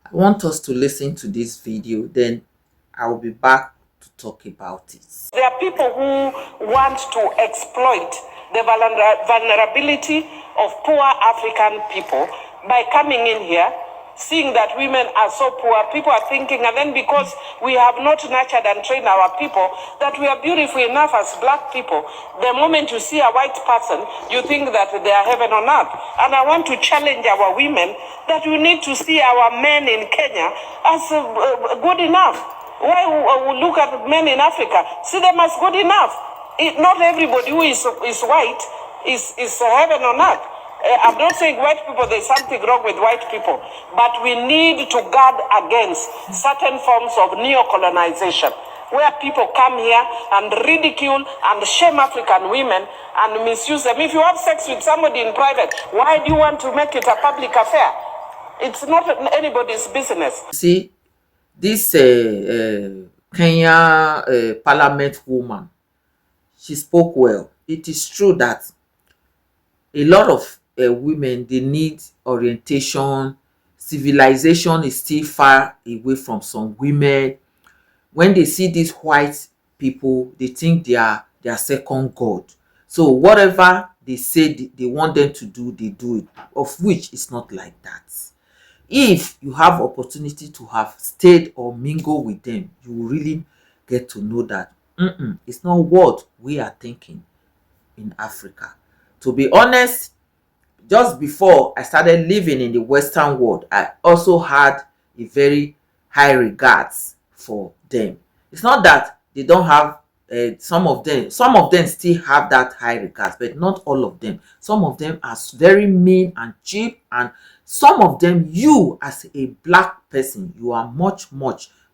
I want us to listen to this video, then I will be back to talk about it. There are people who want to exploit the vulnerability of poor African people by coming in here, seeing that women are so poor. People are thinking, and then because we have not nurtured and trained our people, that we are beautiful enough as black people, the moment you see a white person, you think that they are heaven on earth. And I want to challenge our women that we need to see our men in Kenya as good enough. Why we look at men in Africa, see them as good enough. Not everybody who is white is heaven on earth. I'm not saying white people, there's something wrong with white people, but we need to guard against certain forms of neo-colonization, where people come here and ridicule and shame African women and misuse them. If you have sex with somebody in private, why do you want to make it a public affair? It's not anybody's business. See, this Kenya parliament woman, she spoke well. It is true that a lot of women, they need orientation. Civilization is still far away from some women. When they see these white people, they think they are their second god. So whatever they say they want them to do, they do it, of which it's not like that. If you have opportunity to have stayed or mingle with them, you will really get to know that it's not what we are thinking in Africa. To be honest, just before I started living in the Western world, I also had a very high regards for them. It's not that they don't have some of them still have that high regards, but not all of them. Some of them are very mean and cheap, and some of them, you as a black person, you are much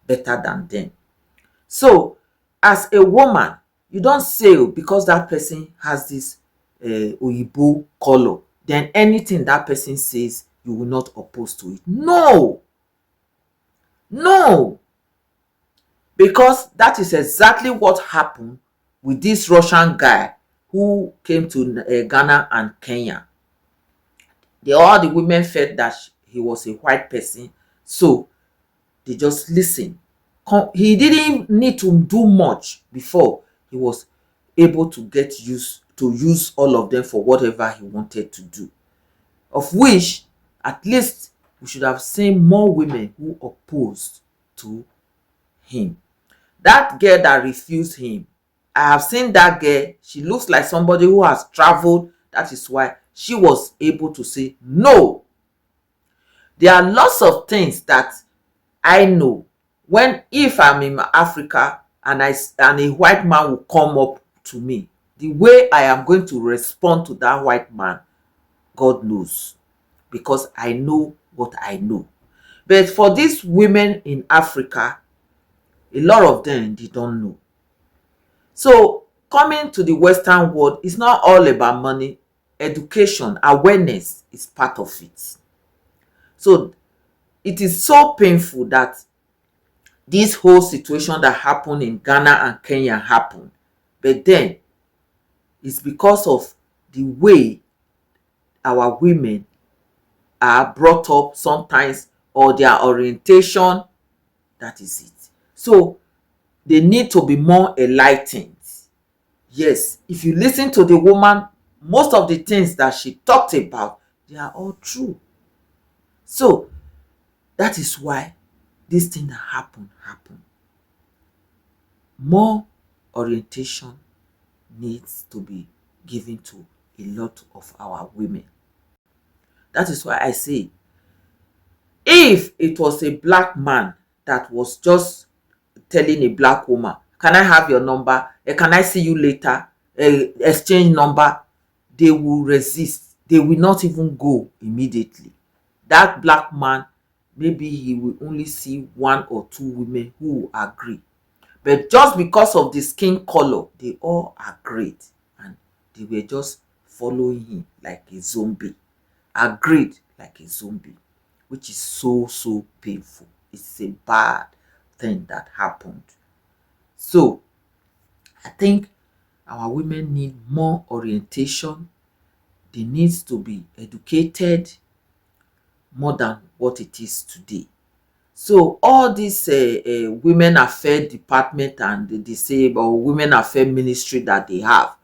better than them. So as a woman, you don't say because that person has this oyibo color, then anything that person says, you will not oppose to it. No, no, because that is exactly what happened with this Russian guy who came to Ghana and Kenya. All the women felt that he was a white person, so they just listen. He didn't need to do much before he was able to get used to use all of them for whatever he wanted to do, of which at least we should have seen more women who opposed to him. That girl that refused him, I have seen that girl. She looks like somebody who has traveled. That is why she was able to say no. There are lots of things that I know. If I'm in Africa and a white man will come up to me, the way I am going to respond to that white man, God knows, because I know what I know. But for these women in Africa, a lot of them, they don't know. So coming to the Western world, it's not all about money. Education, awareness is part of it. So it is so painful that this whole situation that happened in Ghana and Kenya happened. But then it's because of the way our women are brought up sometimes, or their orientation. That is it. So they need to be more enlightened. Yes, if you listen to the woman, most of the things that she talked about, they are all true. So that is why this thing that happened. More orientation needs to be given to a lot of our women. That is why I say, if it was a black man that was just telling a black woman, can I have your number? Can I see you later? Exchange number. They will resist. They will not even go immediately. That black man, maybe he will only see one or two women who will agree. But just because of the skin color, they all agreed. And they were just following him like a zombie. Agreed like a zombie. Which is so painful. It's a bad thing that happened. So I think our women need more orientation. They need to be educated more than what it is today. So all dis women affair department and the same or women affair ministry that they have,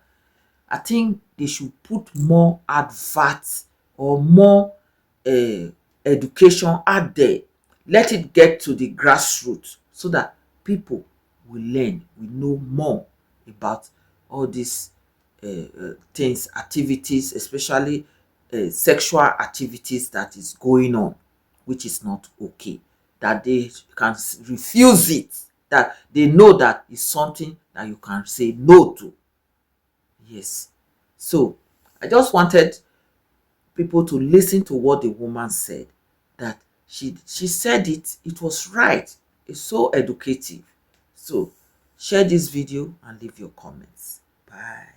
I think they should put more adverts or more education out there. Let it get to the grassroots so that people will learn, will know more about all these things, activities, especially sexual activities that is going on, which is not okay. That they can refuse it, that they know that is something that you can say no to. Yes. So I just wanted people to listen to what the woman said. That she said it was right. It's so educative. So share this video and leave your comments. Bye.